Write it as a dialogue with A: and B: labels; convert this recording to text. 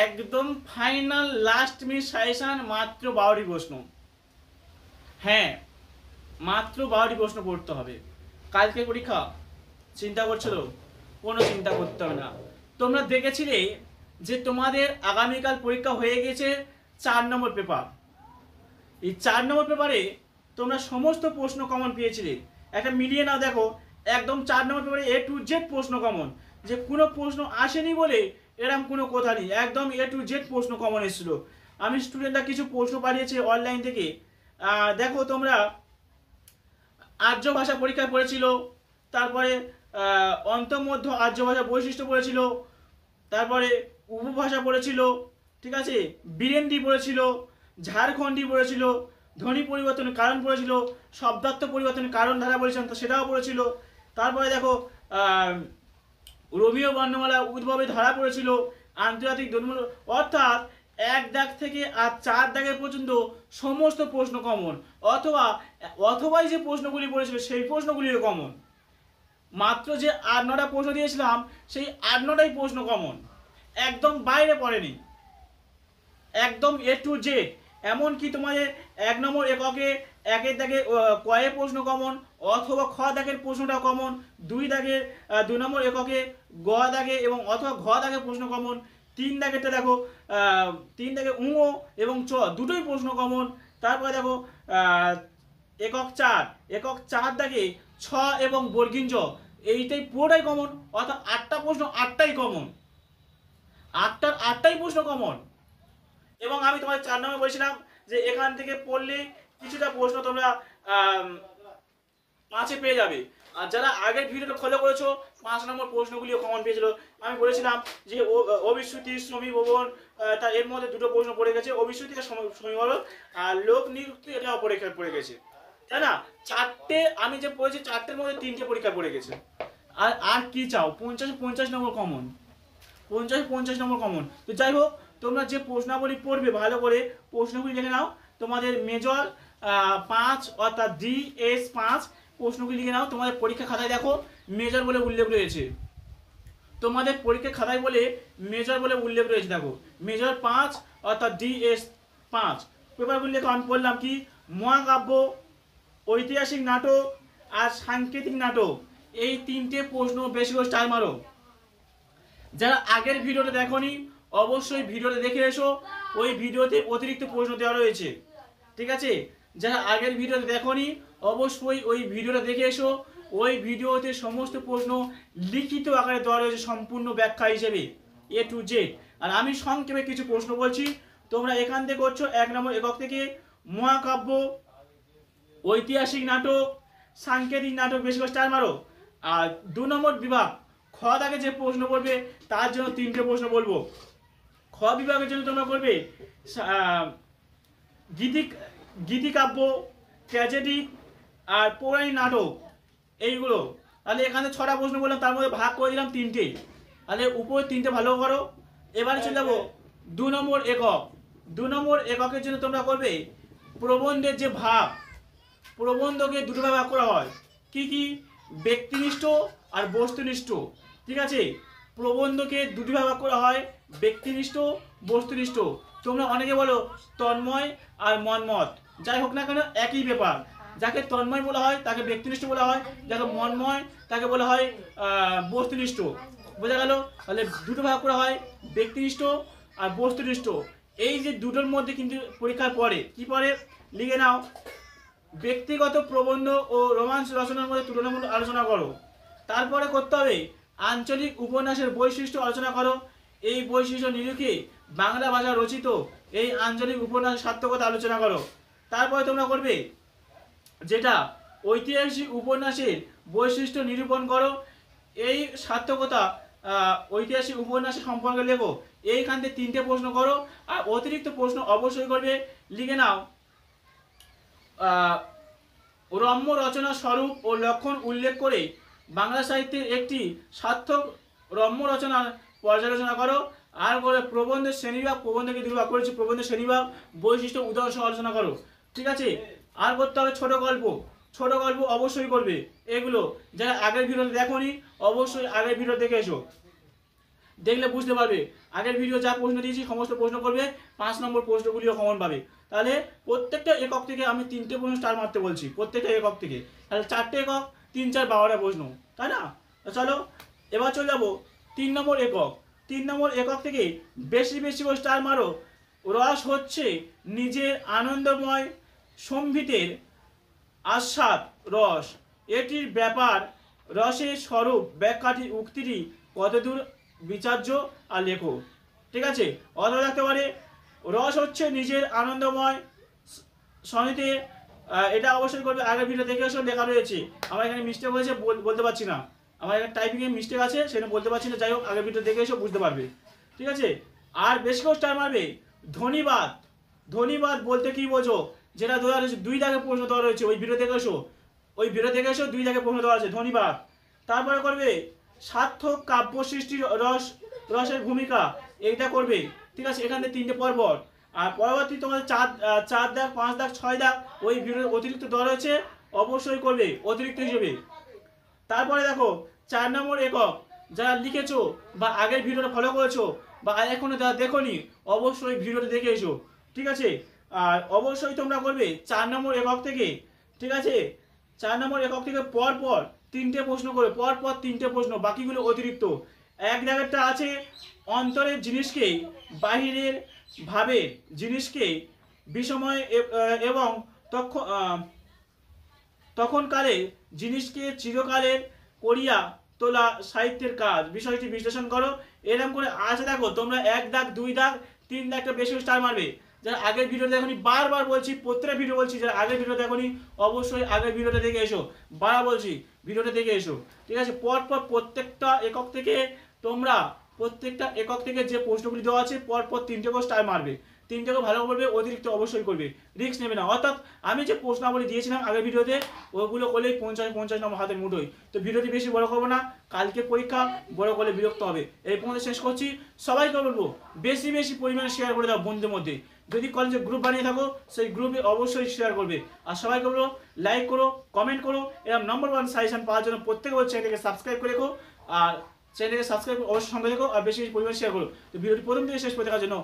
A: একদম final last minute suggestion, মাত্র 12টি প্রশ্ন। হ্যাঁ, মাত্র 12টি প্রশ্ন পড়তে হবে। কালকে পরীক্ষা, চিন্তা করছো তো? কোনো চিন্তা করতে হবে না। তোমরা দেখেছিলে যে তোমাদের আগামীকাল পরীক্ষা হয়ে গেছে 4 নম্বর পেপার। এই 4 নম্বর পেপারে তোমরা সমস্ত প্রশ্ন কমন পেয়েছিলে। একটা মিলিয়ে নাও, দেখো একদম 4 নম্বর পেপারে A to Z প্রশ্ন কমন, যে কোনো প্রশ্ন আসেনি বলে এরকম কোনো কথা নেই, একদম A to Z প্রশ্ন কমন এসেছিল। আমি স্টুডেন্টরা কিছু প্রশ্ন পাঠিয়েছি অনলাইন থেকে। দেখো তোমরা আর্য ভাষা পরীক্ষায় পড়েছিল, তারপরে অন্তর্মধ্য আর্য ভাষা বৈশিষ্ট্য পড়েছিল, তারপরে উপভাষা পড়েছিল, ঠিক আছে, বীরেন্দ্রী পড়েছিল, ঝাড়খণ্ডী পড়েছিল, ধ্বনি পরিবর্তনের কারণ পড়েছিল, শব্দার্থ পরিবর্তনের কারণ ধারা বলেছিলাম তো সেটাও পড়েছিল। তারপরে দেখো রোমীয় বর্ণমালা উদ্ভবের ধারা পড়েছিল, আন্তর্জাতিক ধর্মীয়, অর্থাৎ 1 দাগ থেকে আর 4 দাগের পর্যন্ত সমস্ত প্রশ্ন কমন, অথবা যে প্রশ্নগুলি পড়েছিল সেই প্রশ্নগুলিও কমন। মাত্র যে 8-9টা প্রশ্ন দিয়েছিলাম সেই 8-9টাই প্রশ্ন কমন, একদম বাইরে পড়েনি, একদম A to Z। এমনকি তোমাদের 1 নম্বর এককে 1 দাগে কয়ে প্রশ্ন কমন, অথবা খ দাগের প্রশ্নটা কমন, 2 দাগের 2 নম্বর এককে গ দাগে এবং অথবা ঘ দাগের প্রশ্ন কমন, 3 দাগেরটা দেখো 3 দাগে এবং চ দুটোই প্রশ্ন কমন। তারপরে দেখো একক 4 দাগে ছ এবং বর্গীন জ এইটাই পুরোটাই কমন, অর্থাৎ 8টা প্রশ্ন 8টাই কমন, 8টার 8টাই প্রশ্ন কমন। এবং আমি তোমার 4 নম্বরে বলেছিলাম যে এখান থেকে পড়লে কিছুটা প্রশ্ন তোমরা 5-এ পেয়ে যাবে। আর যারা আগের ভিডিওটা ফলো করেছো 5 নম্বর প্রশ্নগুলিও কমন পেয়েছিল। আমি বলেছিলাম যে অভিশ্রুতি, শ্রমিক ভবন, তা এর মধ্যে দুটো প্রশ্ন পড়ে গেছে, অভিশ্রুতি আর শ্রমিক ভবন, আর লোক নিযুক্তি এটাও পরীক্ষায় পড়ে গেছে, তাই না? 4টে আমি যে পড়েছি 4টের মধ্যে 3টে পরীক্ষা পড়ে গেছে। আর কি চাও? 50 নম্বর কমন, 50 নম্বর কমন। তো যাই হোক, তোমরা যে প্রশ্নাবলী পড়বে ভালো করে প্রশ্নগুলি লিখে নাও। তোমাদের মেজর 5 অর্থাৎ DS5 প্রশ্নগুলি লিখে নাও। তোমাদের পরীক্ষা খাতায় দেখো মেজর বলে উল্লেখ রয়েছে, তোমাদের পরীক্ষা খাতায় বলে মেজর বলে উল্লেখ রয়েছে। দেখো মেজর 5 অর্থাৎ DS5 পেপারগুলি দেখো। আমি বললাম কি, মহাকাব্য, ঐতিহাসিক নাটক আর সাংকেতিক নাটক, এই 3টে প্রশ্ন বেশি করে স্টার মারো। যারা আগের ভিডিওটা দেখোনি অবশ্যই ভিডিওটা দেখে এসো, ওই ভিডিওতে অতিরিক্ত প্রশ্ন দেওয়া রয়েছে, ঠিক আছে? যারা আগের ভিডিওটা দেখোনি অবশ্যই ওই ভিডিওটা দেখে এসো, ওই ভিডিওতে সমস্ত প্রশ্ন লিখিত আকারে দেওয়া রয়েছে সম্পূর্ণ ব্যাখ্যা হিসেবে A to Z। আর আমি সংক্ষেপে কিছু প্রশ্ন বলছি, তোমরা এখান থেকে করছো 1 নম্বর একক থেকে মহাকাব্য, ঐতিহাসিক নাটক, সাংকেতিক নাটক বেশি করে স্টার মারো। আর 2 নম্বর বিভাগ খ দাগে যে প্রশ্ন পড়বে তার জন্য 3টে প্রশ্ন বলবো। খ বিভাগের জন্য তোমরা করবে গীতিকাব্য, ট্র্যাজেডি আর পৌরাণিক নাটক, এইগুলো। তাহলে এখানে 6টা প্রশ্ন বললাম, তার মধ্যে ভাগ করে দিলাম 3টে, তাহলে উপরে 3টে ভালো করো। এবারে চলে যাবো 2 নম্বর একক। 2 নম্বর এককের জন্য তোমরা করবে প্রবন্ধের যে ভাগ, প্রবন্ধকে দুটো ভাগ করা হয়, কি কি? ব্যক্তিনিষ্ঠ আর বস্তুনিষ্ঠ, ঠিক আছে? প্রবন্ধকে দুটি ভাগ করা হয়, ব্যক্তিনিষ্ঠ, বস্তুনিষ্ঠ। তোমরা অনেকে বলো তন্ময় আর মন্মথ, যাই হোক না কেন একই ব্যাপার। যাকে তন্ময় বলা হয় তাকে ব্যক্তিনিষ্ঠ বলা হয়, যাকে মন্ময় তাকে বলা হয় বস্তুনিষ্ঠ। বোঝা গেল? তাহলে দুটো ভাগ করা হয়, ব্যক্তিনিষ্ঠ আর বস্তুনিষ্ঠ। এই যে দুটোর মধ্যে কিন্তু পরীক্ষার পরে কি পড়ে লিখে নাও, ব্যক্তিগত প্রবন্ধ ও রোমান্স রচনার মধ্যে তুলনামূলক আলোচনা করো। তারপরে করতে হবে আঞ্চলিক উপন্যাসের বৈশিষ্ট্য আলোচনা করো। এই বৈশিষ্ট্য নিরিখে বাংলা ভাষা রচিত এই আঞ্চলিক উপন্যাসের সার্থকতা আলোচনা করো। তারপরে তোমরা করবে যেটা ঐতিহাসিক উপন্যাসের বৈশিষ্ট্য নিরূপণ করো। এই সার্থকতা ঐতিহাসিক উপন্যাসের সম্পর্কে লেখো। এইখান থেকে 3টে প্রশ্ন করো। আর অতিরিক্ত প্রশ্ন অবশ্যই করবে, লিখে নাও রম্য রচনা স্বরূপ ও লক্ষণ উল্লেখ করে বাংলা সাহিত্যের একটি সার্থক রম্য রচনা পর্যালোচনা করো। আর করে প্রবন্ধের শ্রেণীবিভাগ, প্রবন্ধকে দুভাগ করেছি, প্রবন্ধের শ্রেণীবিভাগ বৈশিষ্ট্য উদাহরণ সহ আলোচনা করো, ঠিক আছে? আর করতে হবে ছোট গল্প, ছোট গল্প অবশ্যই করবে। এগুলো যারা আগের ভিডিও দেখোনি অবশ্যই আগের ভিডিও দেখে এসো। দেখলে বুঝতে পারবে। আগের ভিডিও যা প্রশ্ন দিয়েছি সমস্ত প্রশ্ন করবে, 5 নম্বর প্রশ্নগুলিও কমন পাবে। তাহলে প্রত্যেকটা একক থেকে আমি 3টে প্রশ্ন স্টার মারতে বলছি, প্রত্যেকটা একক থেকে। তাহলে 4টে একক, 3 4 12টা প্রশ্ন, তাই না? তো চলো এবার চলে যাবো 3 নম্বর একক। 3 নম্বর একক থেকে বেশি বেশি করে স্টার মারো। রস হচ্ছে নিজের আনন্দময় সম্বিতের আস্বাদ রস, এটির ব্যাপার রসের স্বরূপ ব্যাখ্যাটি উক্তিটি কতদূর বিচার্য আর লেখো। ঠিক আছে, অথবা থাকতে পারে রস হচ্ছে নিজের আনন্দময় সনিতে, এটা অবশ্যই করবে। আগের ভিডিও দেখে এসে লেখা রয়েছে, আমার এখানে মিস্টেক হয়েছে বলতে পারছি না, আমার এখানে টাইপিংয়ে মিস্টেক আছে সেটা বলতে পারছি না। যাই হোক আগের ভিডিও দেখে এসে বুঝতে পারবে। ঠিক আছে, আর বেশি করে স্টার মারবে ধন্যবাদ। ধন্যবাদ বলতে কি বোঝো, যেটা দেওয়া রয়েছে 2 দাগে প্রশ্ন দেওয়া রয়েছে, ওই ভিডিও দেখে এসো, ওই ভিডিও দেখে এসো 2 দাগে প্রশ্ন দেওয়া আছে ধন্যবাদ। তারপরে করবে সার্থক কাব্য সৃষ্টির রসের ভূমিকা, এইটা করবে। ঠিক আছে, এখান থেকে 3টে পর্বত। আর পরবর্তী তোমাদের 4 দাগ 5 দাগ 6 দাগ ওই ভিডিও অতিরিক্ত দেওয়া রয়েছে, অবশ্যই করবে অতিরিক্ত হিসেবে। তারপরে দেখো 4 নম্বর একক, যারা লিখেছো বা আগের ভিডিওটা ফলো করেছো বা এখনো যারা দেখোনি, অবশ্যই ভিডিওটা দেখে এসো। ঠিক আছে, আর অবশ্যই তোমরা করবে 4 নম্বর একক থেকে। ঠিক আছে, 4 নম্বর একক থেকে পরপর 3টে প্রশ্ন করে, পরপর 3টে প্রশ্ন, বাকিগুলো অতিরিক্ত। এক জায়গাটা আছে অন্তরের জিনিসকে বাহিরের ভাবে জিনিসকে বিষময় এবং তখনকালে জিনিসকে চিরকালের করিয়া তোলা সাহিত্যের কাজ, বিষয়টি বিশ্লেষণ করো। এরকম করে আছে দেখো, তোমরা 1 দাগ 2 দাগ 3 দাগটা বেশি স্টার মারবে। যারা আগের ভিডিও দেখোনি, বারবার বলছি, প্রত্যেকটা ভিডিও বলছি, যারা আগের ভিডিও দেখোনি অবশ্যই আগের ভিডিওটা দেখে এসো, বারবার বলছি ভিডিওটা দেখে এসো। ঠিক আছে, পরপর প্রত্যেকটা একক থেকে তোমরা প্রত্যেকটা একক থেকে যে প্রশ্নগুলি দেওয়া আছে পরপর 3টে করে স্টার মারবে। 3টেকে ভালো করবে, অতিরিক্ত অবশ্যই করবে, রিস্ক নেবে না। অর্থাৎ আমি যে প্রশ্নাবলী দিয়েছিলাম আগের ভিডিওতে ওগুলো করলেই 50 নম্বর হাতের মুঠোই। তো ভিডিওটি বেশি বড় করবো না, কালকে পরীক্ষা, বড় করলে বিরক্ত হবে। এই পর্যন্ত শেষ করছি। সবাইকে বলবো বেশি বেশি পরিমাণে শেয়ার করে দাও বন্ধুদের মধ্যে। যদি কলেজে গ্রুপ বানিয়ে থাকো সেই গ্রুপে অবশ্যই শেয়ার করবে। আর সবাইকে বলবো লাইক করো, কমেন্ট করো, এরকম নম্বর 1 সাজেশন পাওয়ার জন্য প্রত্যেকে বলছে চ্যানেলকে সাবস্ক্রাইব করে রেখো। আর চ্যানেলকে সাবস্ক্রাইব অবশ্যই সঙ্গে রেখো, আর বেশি বেশি পরিমাণে শেয়ার করো। তো ভিডিওটি প্রথম থেকে শেষ করে দেখার জন্য